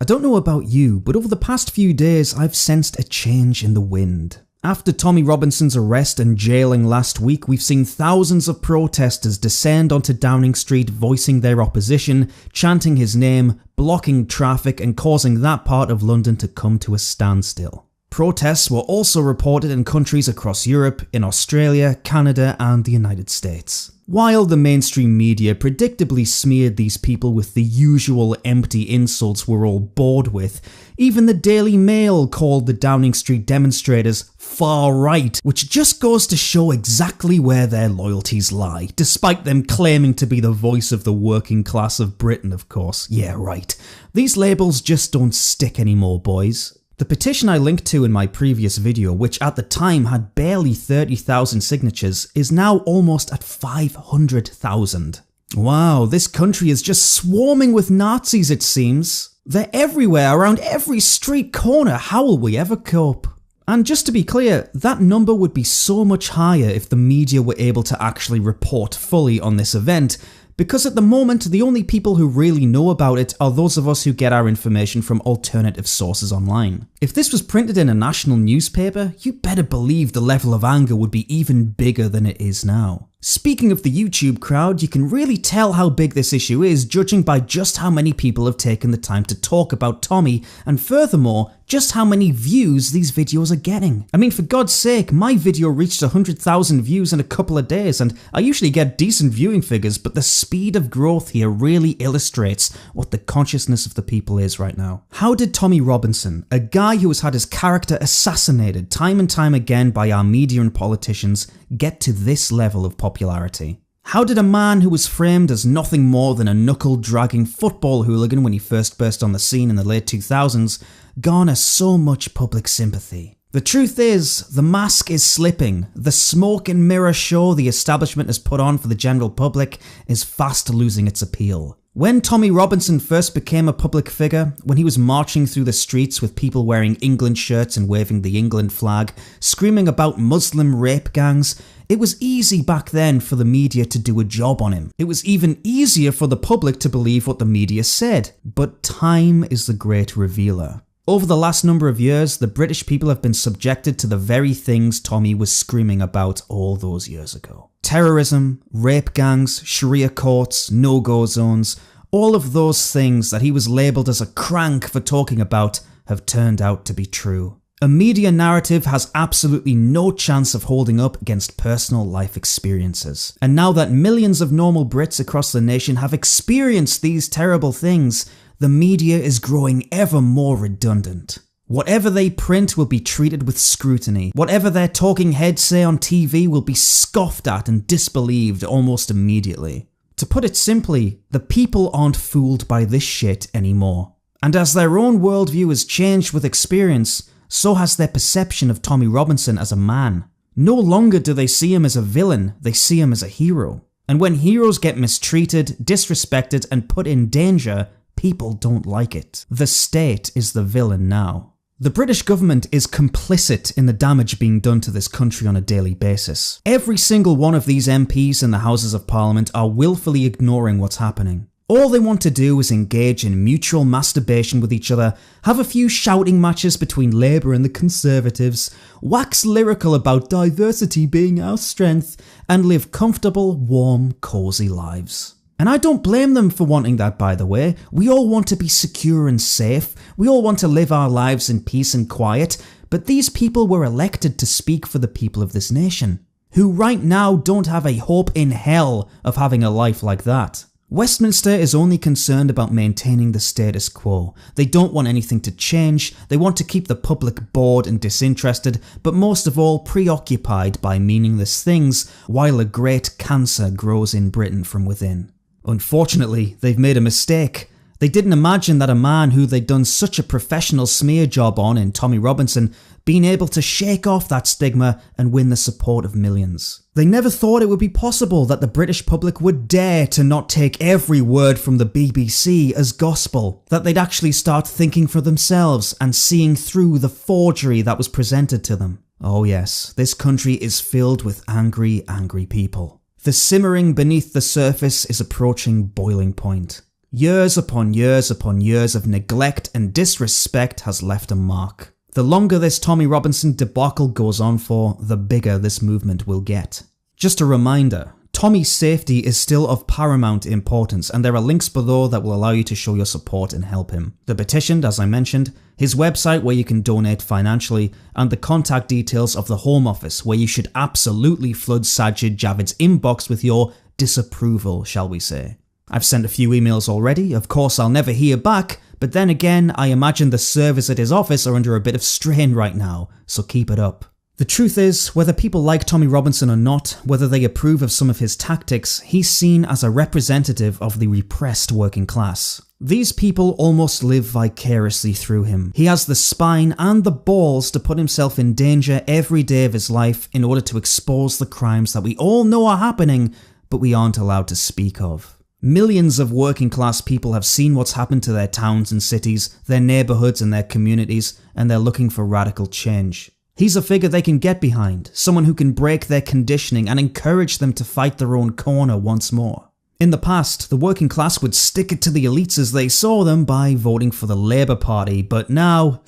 I don't know about you, but over the past few days I've sensed a change in the wind. After Tommy Robinson's arrest and jailing last week, we've seen thousands of protesters descend onto Downing Street voicing their opposition, chanting his name, blocking traffic and causing that part of London to come to a standstill. Protests were also reported in countries across Europe, in Australia, Canada and the United States. While the mainstream media predictably smeared these people with the usual empty insults we're all bored with, even the Daily Mail called the Downing Street demonstrators far right, which just goes to show exactly where their loyalties lie, despite them claiming to be the voice of the working class of Britain, of course. Yeah, right. These labels just don't stick anymore, boys. The petition I linked to in my previous video, which at the time had barely 30,000 signatures, is now almost at 500,000. Wow, this country is just swarming with Nazis, it seems. They're everywhere, around every street corner. How will we ever cope? And just to be clear, that number would be so much higher if the media were able to actually report fully on this event, because at the moment, the only people who really know about it are those of us who get our information from alternative sources online. If this was printed in a national newspaper, you better believe the level of anger would be even bigger than it is now. Speaking of the YouTube crowd, you can really tell how big this issue is judging by just how many people have taken the time to talk about Tommy, and furthermore, just how many views these videos are getting. I mean, for God's sake, my video reached 100,000 views in a couple of days, and I usually get decent viewing figures, but the speed of growth here really illustrates what the consciousness of the people is right now. How did Tommy Robinson, a guy who has had his character assassinated time and time again by our media and politicians, get to this level of popularity? How did a man who was framed as nothing more than a knuckle-dragging football hooligan when he first burst on the scene in the late 2000s garner so much public sympathy? The truth is, the mask is slipping. The smoke and mirror show the establishment has put on for the general public is fast losing its appeal. When Tommy Robinson first became a public figure, when he was marching through the streets with people wearing England shirts and waving the England flag, screaming about Muslim rape gangs, it was easy back then for the media to do a job on him. It was even easier for the public to believe what the media said. But time is the great revealer. Over the last number of years, the British people have been subjected to the very things Tommy was screaming about all those years ago. Terrorism, rape gangs, Sharia courts, no-go zones, all of those things that he was labelled as a crank for talking about have turned out to be true. A media narrative has absolutely no chance of holding up against personal life experiences. And now that millions of normal Brits across the nation have experienced these terrible things, the media is growing ever more redundant. Whatever they print will be treated with scrutiny. Whatever their talking heads say on TV will be scoffed at and disbelieved almost immediately. To put it simply, the people aren't fooled by this shit anymore. And as their own worldview has changed with experience, so has their perception of Tommy Robinson as a man. No longer do they see him as a villain, they see him as a hero. And when heroes get mistreated, disrespected, and put in danger, people don't like it. The state is the villain now. The British government is complicit in the damage being done to this country on a daily basis. Every single one of these MPs in the Houses of Parliament are willfully ignoring what's happening. All they want to do is engage in mutual masturbation with each other, have a few shouting matches between Labour and the Conservatives, wax lyrical about diversity being our strength, and live comfortable, warm, cosy lives. And I don't blame them for wanting that, by the way. We all want to be secure and safe. We all want to live our lives in peace and quiet. But these people were elected to speak for the people of this nation, who right now don't have a hope in hell of having a life like that. Westminster is only concerned about maintaining the status quo. They don't want anything to change. They want to keep the public bored and disinterested, but most of all preoccupied by meaningless things, while a great cancer grows in Britain from within. Unfortunately, they've made a mistake. They didn't imagine that a man who they'd done such a professional smear job on in Tommy Robinson being able to shake off that stigma and win the support of millions. They never thought it would be possible that the British public would dare to not take every word from the BBC as gospel, that they'd actually start thinking for themselves and seeing through the forgery that was presented to them. Oh yes, this country is filled with angry, angry people. The simmering beneath the surface is approaching boiling point. Years upon years upon years of neglect and disrespect has left a mark. The longer this Tommy Robinson debacle goes on for, the bigger this movement will get. Just a reminder, Tommy's safety is still of paramount importance, and there are links below that will allow you to show your support and help him. The petition, as I mentioned, his website where you can donate financially, and the contact details of the Home Office where you should absolutely flood Sajid Javid's inbox with your disapproval, shall we say. I've sent a few emails already, of course I'll never hear back, but then again I imagine the servers at his office are under a bit of strain right now, so keep it up. The truth is, whether people like Tommy Robinson or not, whether they approve of some of his tactics, he's seen as a representative of the repressed working class. These people almost live vicariously through him. He has the spine and the balls to put himself in danger every day of his life in order to expose the crimes that we all know are happening, but we aren't allowed to speak of. Millions of working class people have seen what's happened to their towns and cities, their neighbourhoods and their communities, and they're looking for radical change. He's a figure they can get behind, someone who can break their conditioning and encourage them to fight their own corner once more. In the past, the working class would stick it to the elites as they saw them by voting for the Labour Party, but now,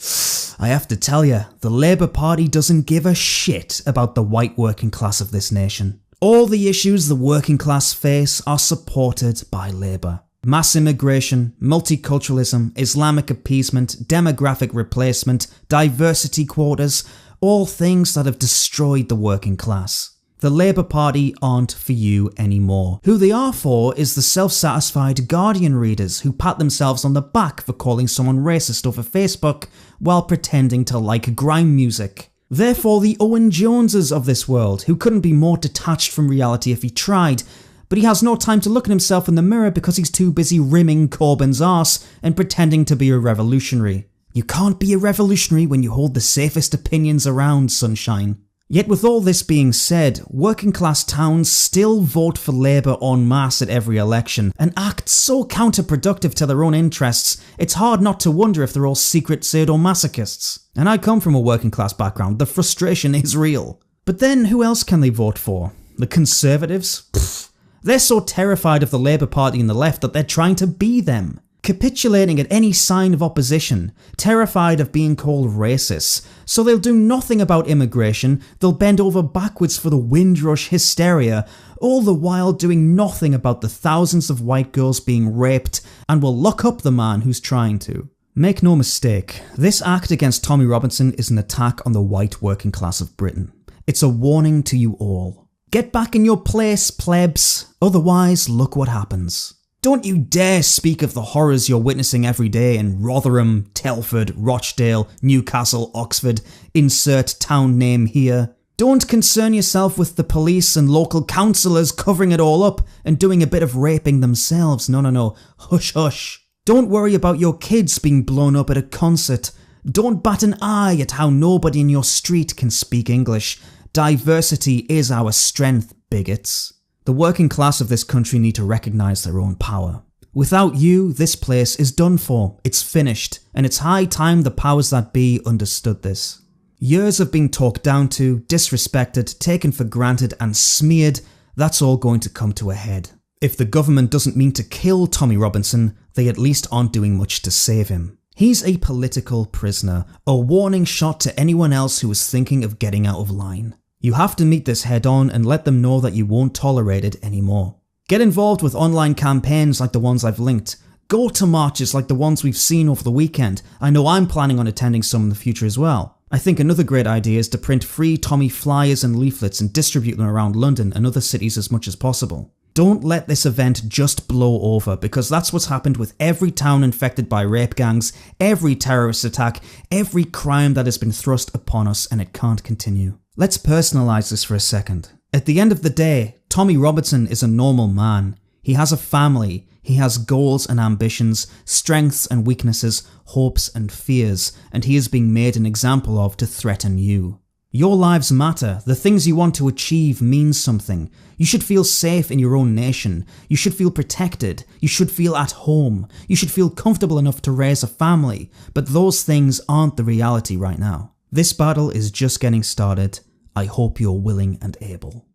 I have to tell you, the Labour Party doesn't give a shit about the white working class of this nation. All the issues the working class face are supported by Labour. Mass immigration, multiculturalism, Islamic appeasement, demographic replacement, diversity quotas, all things that have destroyed the working class. The Labour Party aren't for you anymore. Who they are for is the self-satisfied Guardian readers who pat themselves on the back for calling someone racist over Facebook while pretending to like grime music. They're for the Owen Joneses of this world, who couldn't be more detached from reality if he tried, but he has no time to look at himself in the mirror because he's too busy rimming Corbyn's arse and pretending to be a revolutionary. You can't be a revolutionary when you hold the safest opinions around, sunshine. Yet with all this being said, working class towns still vote for Labour en masse at every election and act so counterproductive to their own interests, it's hard not to wonder if they're all secret sadomasochists. And I come from a working class background, the frustration is real. But then who else can they vote for? The Conservatives? Pfft. They're so terrified of the Labour Party and the left that they're trying to be them. Capitulating at any sign of opposition, terrified of being called racist, so they'll do nothing about immigration, they'll bend over backwards for the Windrush hysteria, all the while doing nothing about the thousands of white girls being raped, and will lock up the man who's trying to. Make no mistake, this act against Tommy Robinson is an attack on the white working class of Britain. It's a warning to you all. Get back in your place, plebs, otherwise look what happens. Don't you dare speak of the horrors you're witnessing every day in Rotherham, Telford, Rochdale, Newcastle, Oxford, insert town name here. Don't concern yourself with the police and local councillors covering it all up and doing a bit of raping themselves. No. Hush, hush. Don't worry about your kids being blown up at a concert. Don't bat an eye at how nobody in your street can speak English. Diversity is our strength, bigots. The working class of this country need to recognise their own power. Without you, this place is done for, it's finished, and it's high time the powers that be understood this. Years of being talked down to, disrespected, taken for granted and smeared, that's all going to come to a head. If the government doesn't mean to kill Tommy Robinson, they at least aren't doing much to save him. He's a political prisoner, a warning shot to anyone else who is thinking of getting out of line. You have to meet this head on and let them know that you won't tolerate it anymore. Get involved with online campaigns like the ones I've linked. Go to marches like the ones we've seen over the weekend. I know I'm planning on attending some in the future as well. I think another great idea is to print free Tommy flyers and leaflets and distribute them around London and other cities as much as possible. Don't let this event just blow over, because that's what's happened with every town infected by rape gangs, every terrorist attack, every crime that has been thrust upon us, and it can't continue. Let's personalise this for a second. At the end of the day, Tommy Robinson is a normal man. He has a family, he has goals and ambitions, strengths and weaknesses, hopes and fears, and he is being made an example of to threaten you. Your lives matter, the things you want to achieve mean something. You should feel safe in your own nation, you should feel protected, you should feel at home, you should feel comfortable enough to raise a family, but those things aren't the reality right now. This battle is just getting started. I hope you're willing and able.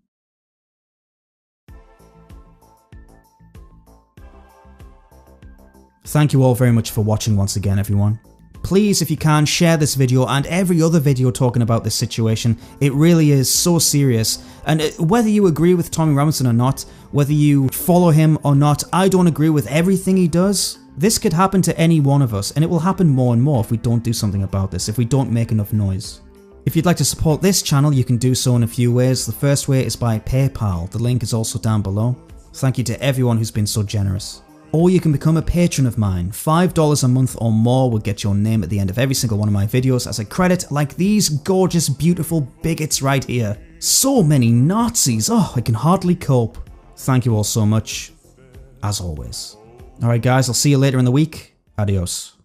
Thank you all very much for watching once again, everyone. Please, if you can, share this video and every other video talking about this situation. It really is so serious, and whether you agree with Tommy Robinson or not, whether you follow him or not, I don't agree with everything he does. This could happen to any one of us, and it will happen more and more if we don't do something about this, if we don't make enough noise. If you'd like to support this channel, you can do so in a few ways. The first way is by PayPal. The link is also down below. Thank you to everyone who's been so generous. Or you can become a patron of mine. $5 a month or more will get your name at the end of every single one of my videos as a credit, like these gorgeous, beautiful bigots right here. So many Nazis, oh, I can hardly cope. Thank you all so much, as always. Alright guys, I'll see you later in the week. Adios.